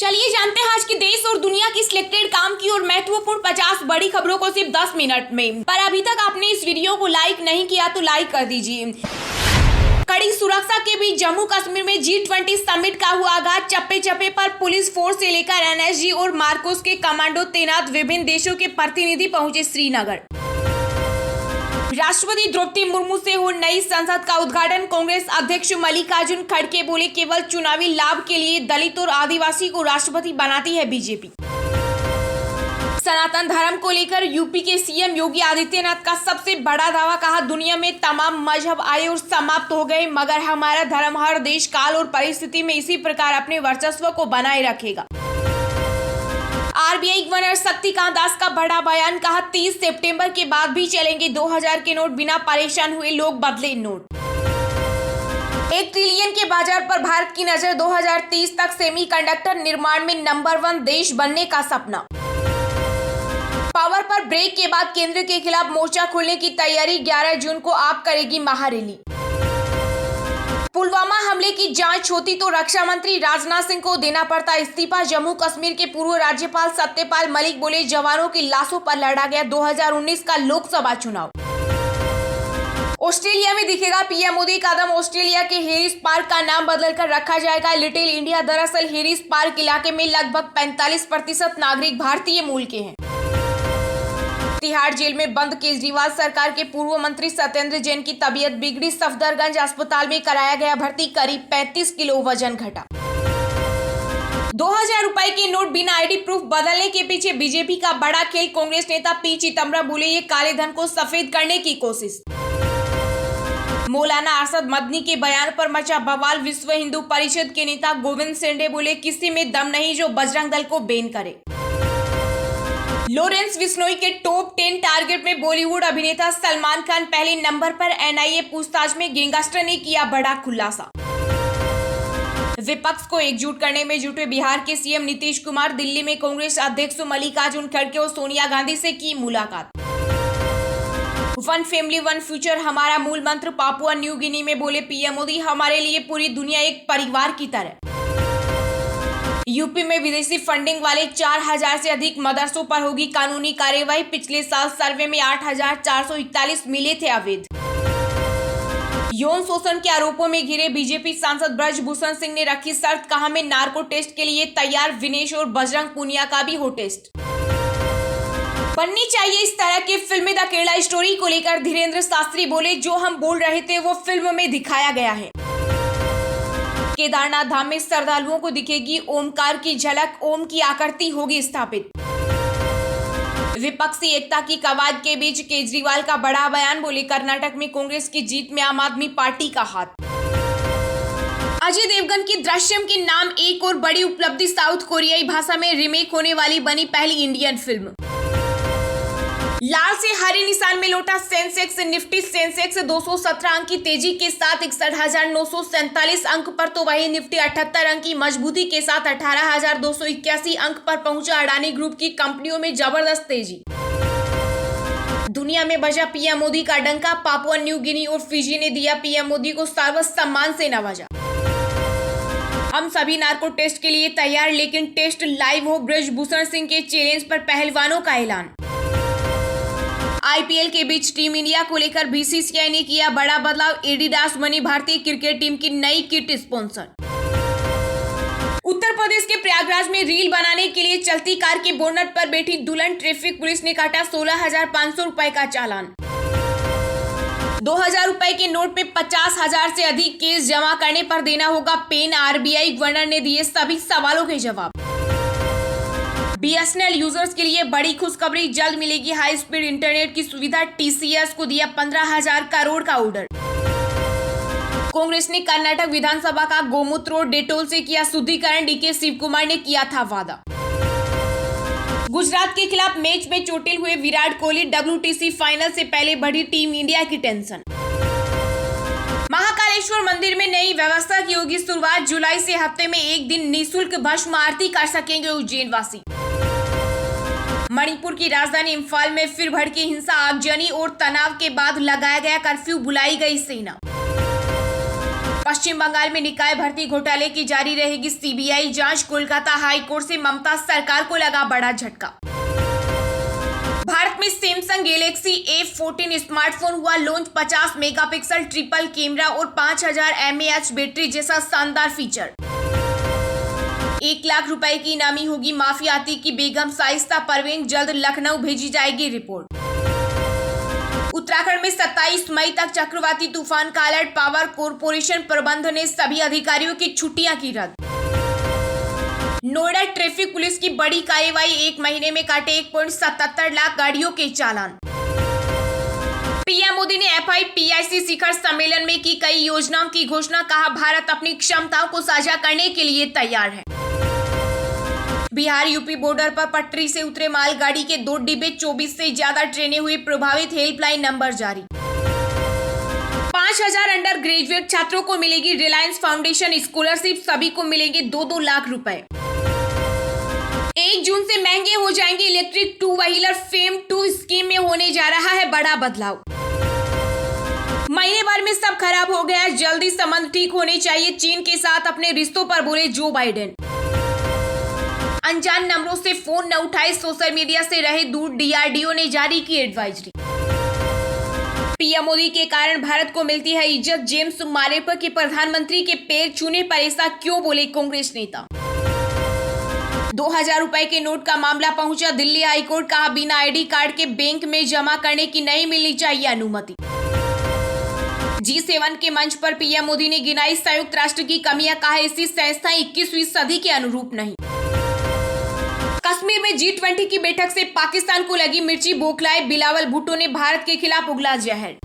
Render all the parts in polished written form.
चलिए जानते हैं आज की देश और दुनिया की सिलेक्टेड काम की और महत्वपूर्ण 50 बड़ी खबरों को सिर्फ 10 मिनट में। पर अभी तक आपने इस वीडियो को लाइक नहीं किया तो लाइक कर दीजिए। कड़ी सुरक्षा के बीच जम्मू कश्मीर में G20 समिट का हुआ आगाज। चप्पे चप्पे पर पुलिस फोर्स से लेकर NSG और मार्कोस के कमांडो तैनात। विभिन्न देशों के प्रतिनिधि पहुंचे श्रीनगर। राष्ट्रपति द्रौपदी मुर्मू से हो नई संसद का उद्घाटन। कांग्रेस अध्यक्ष मल्लिकार्जुन खड़गे बोले, केवल चुनावी लाभ के लिए दलित और आदिवासी को राष्ट्रपति बनाती है बीजेपी। सनातन धर्म को लेकर यूपी के सीएम योगी आदित्यनाथ का सबसे बड़ा दावा। कहा, दुनिया में तमाम मजहब आए और समाप्त हो गए, मगर हमारा धर्म हर देश, काल और परिस्थिति में इसी प्रकार अपने वर्चस्व को बनाए रखेगा। आरबीआई गवर्नर शक्तिकांत दास का बड़ा बयान। कहा, 30 सितंबर के बाद भी चलेंगे 2000 के नोट, बिना परेशान हुए लोग बदले नोट। 1 ट्रिलियन के बाजार पर भारत की नजर। 2030 तक सेमीकंडक्टर निर्माण में नंबर 1 देश बनने का सपना। पावर पर ब्रेक के बाद केंद्र के खिलाफ मोर्चा खोलने की तैयारी। 11 जून को आप करेगी महारैली। पुलवामा हमले की जांच होती तो रक्षा मंत्री राजनाथ सिंह को देना पड़ता इस्तीफा। जम्मू कश्मीर के पूर्व राज्यपाल सत्यपाल मलिक बोले, जवानों की लाशों पर लड़ा गया 2019 का लोकसभा चुनाव। ऑस्ट्रेलिया में दिखेगा पीएम मोदी कदम। ऑस्ट्रेलिया के हेरिस पार्क का नाम बदलकर रखा जाएगा लिटिल इंडिया। दरअसल हेरिस पार्क इलाके में लगभग 45% नागरिक भारतीय मूल के हैं। तिहाड़ जेल में बंद केजरीवाल सरकार के पूर्व मंत्री सत्येंद्र जैन की तबीयत बिगड़ी। सफदरगंज अस्पताल में कराया गया भर्ती। करीब 35 किलो वजन घटा। 2000 रुपए के नोट बिना आईडी प्रूफ बदलने के पीछे बीजेपी का बड़ा खेल। कांग्रेस नेता पी चिदम्बरम बोले, ये काले धन को सफेद करने की कोशिश। मौलाना अरशद मदनी के बयान पर मचा बवाल। विश्व हिंदू परिषद के नेता गोविंद शेंडे बोले, किसी में दम नहीं जो बजरंग दल को बैन करे। लॉरेंस बिश्नोई के टॉप 10 टारगेट में बॉलीवुड अभिनेता सलमान खान पहले नंबर पर। एनआईए पूछताछ में गैंगस्टर ने किया बड़ा खुलासा। विपक्ष को एकजुट करने में जुटे बिहार के सीएम नीतीश कुमार। दिल्ली में कांग्रेस अध्यक्ष मल्लिकार्जुन खड़गे और सोनिया गांधी से की मुलाकात। वन फैमिली वन फ्यूचर हमारा मूल मंत्र। पापुआ न्यू गिनी में बोले पीएम मोदी, हमारे लिए पूरी दुनिया एक परिवार की तरह। यूपी में विदेशी फंडिंग वाले 4000 से अधिक मदरसों पर होगी कानूनी कार्यवाही। पिछले साल सर्वे में 8441 मिले थे अवैध। यौन शोषण के आरोपों में घिरे बीजेपी सांसद ब्रजभूषण सिंह ने रखी शर्त। कहा, मैं नार्को टेस्ट के लिए तैयार। विनेश और बजरंग पूनिया का भी हो टेस्ट। बननी चाहिए इस तरह की फिल्म। द केरला स्टोरी को लेकर धीरेन्द्र शास्त्री बोले, जो हम बोल रहे थे वो फिल्म में दिखाया गया है। केदारनाथ धाम में श्रद्धालुओं को दिखेगी ओमकार की झलक। ओम की आकृति होगी स्थापित। विपक्षी एकता की कवायद के बीच केजरीवाल का बड़ा बयान। बोले, कर्नाटक में कांग्रेस की जीत में आम आदमी पार्टी का हाथ। अजय देवगन की दृश्यम के नाम एक और बड़ी उपलब्धि। साउथ कोरियाई भाषा में रीमेक होने वाली बनी पहली इंडियन फिल्म। लाल से हरे निशान में लौटा सेंसेक्स। निफ्टी सेंसेक्स 217 अंक की तेजी के साथ 61,947 अंक पर, तो वही निफ्टी 78 अंक की मजबूती के साथ 18,281 अंक पर पहुंचा। अडानी ग्रुप की कंपनियों में जबरदस्त तेजी। दुनिया में बजा पीएम मोदी का डंका। पापुआ न्यू गिनी और फिजी ने दिया पीएम मोदी को सर्वोच्च सम्मान से नवाजा। हम सभी नार्को टेस्ट के लिए तैयार, लेकिन टेस्ट लाइव हो। ब्रजभूषण सिंह के चैलेंज पर पहलवानों का ऐलान। आईपीएल के बीच टीम इंडिया को लेकर बीसीसीआई ने किया बड़ा बदलाव। एडिडास बनी भारतीय क्रिकेट टीम की नई किट स्पॉन्सर। उत्तर प्रदेश के प्रयागराज में रील बनाने के लिए चलती कार के बोनट पर बैठी दुल्हन। ट्रैफिक पुलिस ने काटा 16,500 रुपए का चालान। 2000 रुपए के नोट में 50,000 से अधिक केस जमा करने पर देना होगा पेन। आरबीआई गवर्नर ने दिए सभी सवालों के जवाब। बीएसएनएल यूजर्स के लिए बड़ी खुशखबरी। जल्द मिलेगी हाई स्पीड इंटरनेट की सुविधा। टीसीएस को दिया 15,000 करोड़ का ऑर्डर। कांग्रेस ने कर्नाटक विधानसभा का गोमूत्र और डेटोल से किया शुद्धिकरण। डीके शिव कुमार ने किया था वादा। गुजरात के खिलाफ मैच में चोटिल हुए विराट कोहली। WTC फाइनल से पहले बढ़ी टीम इंडिया की टेंशन। महाकालेश्वर मंदिर में नई व्यवस्था की होगी शुरुआत। जुलाई से हफ्ते में एक दिन निःशुल्क भस्म आरती कर सकेंगे उज्जैन वासी। मणिपुर की राजधानी इम्फाल में फिर भड़की हिंसा। आगजनी और तनाव के बाद लगाया गया कर्फ्यू। बुलाई गई सेना। पश्चिम बंगाल में निकाय भर्ती घोटाले की जारी रहेगी सीबीआई जांच। कोलकाता हाई कोर्ट से ममता सरकार को लगा बड़ा झटका। भारत में सैमसंग गैलेक्सी A14 स्मार्टफोन हुआ लॉन्च। 50 मेगापिक्सल ट्रिपल कैमरा और 5000 mAh बैटरी जैसा शानदार फीचर। 1 लाख रुपए की इनामी होगी माफिया आतिक की बेगम शाइस्ता परवीन। जल्द लखनऊ भेजी जाएगी रिपोर्ट। उत्तराखंड में 27 मई तक चक्रवाती तूफान का अलर्ट। पावर कॉर्पोरेशन प्रबंध ने सभी अधिकारियों की छुट्टियां की रद्द। नोएडा ट्रैफिक पुलिस की बड़ी कार्रवाई। 1 महीने में काटे 1.77 लाख गाड़ियों के चालान। पीएम मोदी ने FIPIC शिखर सम्मेलन में की कई योजनाओं की घोषणा। कहा भारत अपनी क्षमताओं को साझा करने के लिए तैयार है। बिहार यूपी बॉर्डर पर पटरी से उतरे मालगाड़ी के 2 डिब्बे। 24 से ज्यादा ट्रेनें हुई प्रभावित। हेल्पलाइन नंबर जारी। 5000 अंडर ग्रेजुएट छात्रों को मिलेगी रिलायंस फाउंडेशन स्कॉलरशिप। सभी को मिलेंगे 2-2 लाख रुपए। 1 जून से महंगे हो जाएंगे इलेक्ट्रिक 2 व्हीलर। फेम 2 स्कीम में होने जा रहा है बड़ा बदलाव। महीने भर में सब खराब हो गया, जल्दी संबंध ठीक होने चाहिए। चीन के साथ अपने रिश्तों पर बोले जो बाइडेन। अनजान नंबरों से फोन न उठाए, सोशल मीडिया से रहे दूर। DRDO ने जारी की एडवाइजरी। पीएम मोदी के कारण भारत को मिलती है इज्जत। जेम्स मारेपर के प्रधानमंत्री के पैर छूने पर ऐसा क्यों, बोले कांग्रेस नेता। 2000 रुपए के नोट का मामला पहुंचा दिल्ली हाईकोर्ट। कहा बिना ID कार्ड के बैंक में जमा करने की नहीं मिलनी चाहिए अनुमति। G7 के मंच पर पीएम मोदी ने गिनाई संयुक्त राष्ट्र की कमियां। कहा ऐसी संस्थाएं 21वीं सदी के अनुरूप नहीं। कश्मीर में G20 की बैठक से पाकिस्तान को लगी मिर्ची। बौखलाए बिलावल भुट्टो ने भारत के खिलाफ उगला जहर।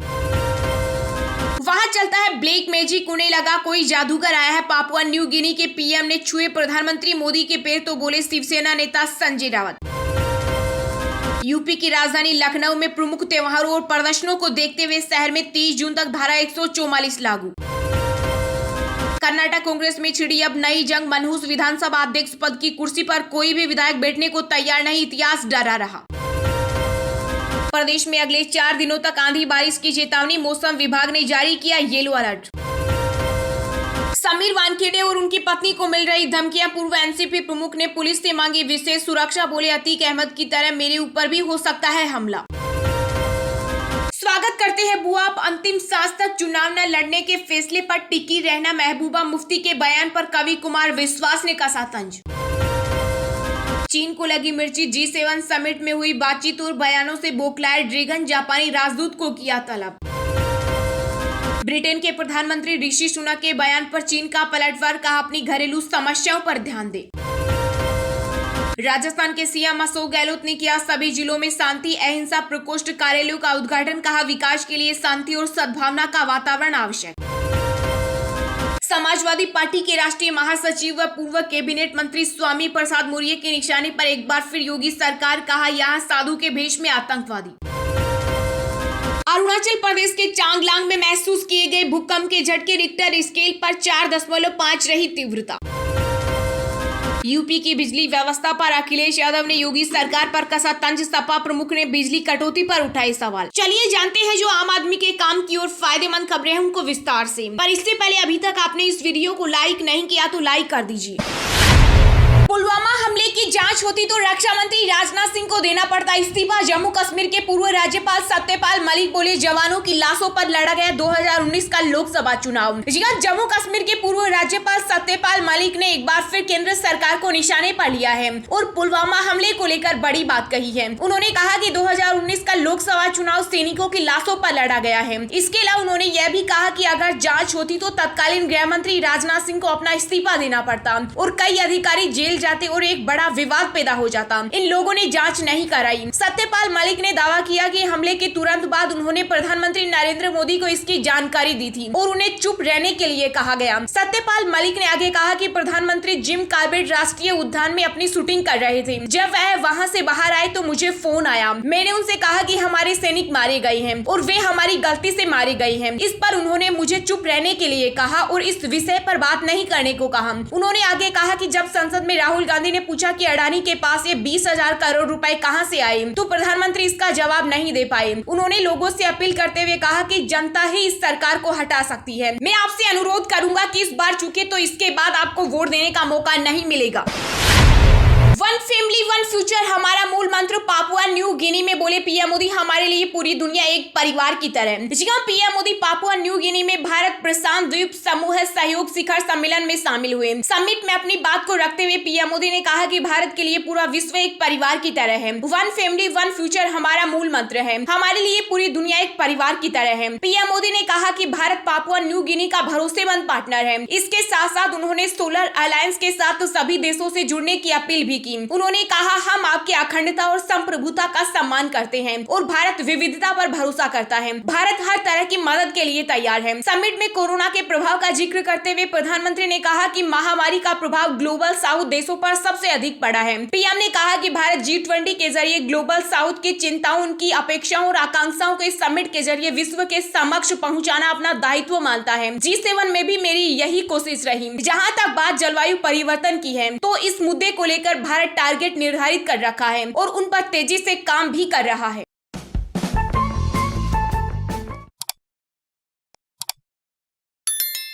वहां चलता है ब्लैक मैजिक, उन्हें लगा कोई जादूगर आया है। पापुआ न्यू गिनी के पीएम ने छुए प्रधानमंत्री मोदी के पैर तो बोले शिवसेना नेता संजय रावत। यूपी की राजधानी लखनऊ में प्रमुख त्योहारों और प्रदर्शनों को देखते हुए शहर में 30 जून तक धारा 144 लागू। कर्नाटक कांग्रेस में छिड़ी अब नई जंग। मनहूस विधानसभा अध्यक्ष पद की कुर्सी पर कोई भी विधायक बैठने को तैयार नहीं। इतिहास डरा रहा। प्रदेश में अगले 4 दिनों तक आंधी बारिश की चेतावनी। मौसम विभाग ने जारी किया येलो अलर्ट। समीर वानखेड़े और उनकी पत्नी को मिल रही धमकियां। पूर्व एनसीपी प्रमुख ने पुलिस से मांगी विशेष सुरक्षा। बोले अतीक अहमद की तरह मेरे ऊपर भी हो सकता है हमला। स्वागत करते हैं बुआ। अब अंतिम सांस तक चुनाव न लड़ने के फैसले पर टिकी रहना। महबूबा मुफ्ती के बयान पर कवि कुमार विश्वास ने कसा तंज। चीन को लगी मिर्ची। G7 समिट में हुई बातचीत और बयानों से बौखलाए ड्रैगन। जापानी राजदूत को किया तलब। ब्रिटेन के प्रधानमंत्री ऋषि सुनक के बयान पर चीन का पलटवार। कहा अपनी घरेलू समस्याओं पर ध्यान दे। राजस्थान के सीएम अशोक गहलोत ने किया सभी जिलों में शांति अहिंसा प्रकोष्ठ कार्यालयों का उद्घाटन। कहा विकास के लिए शांति और सद्भावना का वातावरण आवश्यक। समाजवादी पार्टी के राष्ट्रीय महासचिव व पूर्व कैबिनेट मंत्री स्वामी प्रसाद मौर्य की निशाने पर एक बार फिर योगी सरकार। कहा यहाँ साधु के भेष में आतंकवादी। अरुणाचल प्रदेश के चांगलांग में महसूस किए गए भूकंप के झटके। रिक्टर स्केल पर 4.5 रही तीव्रता। यूपी की बिजली व्यवस्था पर अखिलेश यादव ने योगी सरकार पर कसा तंज। सपा प्रमुख ने बिजली कटौती पर उठाए सवाल। चलिए जानते हैं जो आम आदमी के काम की और फायदेमंद खबरें हैं उनको विस्तार से। पर इससे पहले अभी तक आपने इस वीडियो को लाइक नहीं किया तो लाइक कर दीजिए। पुलवामा हमले की जांच होती तो रक्षा मंत्री राजनाथ सिंह को देना पड़ता इस्तीफा। जम्मू कश्मीर के पूर्व राज्यपाल सत्यपाल मलिक बोले जवानों की लाशों पर लड़ा गया 2019 का लोकसभा चुनाव। जम्मू कश्मीर के पूर्व राज्यपाल सत्यपाल मलिक ने एक बार फिर केंद्र सरकार को निशाने पर लिया है और पुलवामा हमले को लेकर बड़ी बात कही है। उन्होंने कहा कि 2019 का लोकसभा चुनाव सैनिकों की लाशों पर लड़ा गया है। इसके अलावा उन्होंने यह भी कहा कि अगर जांच होती तो तत्कालीन गृह मंत्री राजनाथ सिंह को अपना इस्तीफा देना पड़ता और कई अधिकारी जेल जाते और एक बड़ा विवाद पैदा हो जाता। इन लोगों ने जांच नहीं कराई। सत्यपाल मलिक ने दावा किया कि हमले के तुरंत बाद उन्होंने प्रधानमंत्री नरेंद्र मोदी को इसकी जानकारी दी थी और उन्हें चुप रहने के लिए कहा गया। सत्यपाल मलिक ने आगे कहा कि प्रधानमंत्री जिम कॉर्बेट राष्ट्रीय उद्यान में अपनी शूटिंग कर रहे थे। जब वह वहां से बाहर आए तो मुझे फोन आया। मैंने उनसे कहा कि हमारे सैनिक मारे गए हैं और वे हमारी गलती से मारे गए हैं। इस पर उन्होंने मुझे चुप रहने के लिए कहा और इस विषय पर बात नहीं करने को कहा। उन्होंने आगे कहा कि जब संसद में राहुल गांधी ने पूछा कि अडानी अंबानी के पास ये 20,000 करोड़ रुपए कहां से आए? तो प्रधानमंत्री इसका जवाब नहीं दे पाए। उन्होंने लोगों से अपील करते हुए कहा कि जनता ही इस सरकार को हटा सकती है। मैं आपसे अनुरोध करूंगा कि इस बार चुके तो इसके बाद आपको वोट देने का मौका नहीं मिलेगा। वन फैमिली वन फ्यूचर हमारा मूल मंत्र। पापुआ न्यू गिनी में बोले पीएम मोदी, हमारे लिए पूरी दुनिया एक परिवार की तरह। जी हां, PM Modi Papua New Guinea में भारत प्रशांत द्वीप समूह सहयोग शिखर सम्मेलन में शामिल हुए। समिट में अपनी बात को रखते हुए पीएम मोदी ने कहा कि भारत के लिए पूरा विश्व एक परिवार की तरह है। वन फैमिली वन फ्यूचर हमारा मूल मंत्र है। हमारे लिए पूरी दुनिया एक परिवार की तरह है। पीएम मोदी ने कहा कि भारत पापुआ न्यू गिनी का भरोसेमंद पार्टनर है। इसके साथ साथ उन्होंने सोलर अलायंस के साथ सभी देशों से जुड़ने की अपील भी की। उन्होंने कहा, हम आपकी अखंडता और संप्रभुता का सम्मान करते हैं और भारत विविधता पर भरोसा करता है। भारत हर तरह की मदद के लिए तैयार है। समिट में कोरोना के प्रभाव का जिक्र करते हुए प्रधानमंत्री ने कहा कि महामारी का प्रभाव ग्लोबल साउथ देशों पर सबसे अधिक पड़ा है। पीएम ने कहा कि भारत G20 के जरिए ग्लोबल साउथ की चिंताओं, उनकी अपेक्षाओं और आकांक्षाओं को इस समिट के जरिए विश्व के समक्ष पहुंचाना अपना दायित्व मानता है। G7 में भी मेरी यही कोशिश रही। जहां तक बात जलवायु परिवर्तन की है, तो इस मुद्दे को लेकर भारत टारगेट निर्धारित कर रखा है और उन पर तेजी से काम भी कर रहा है।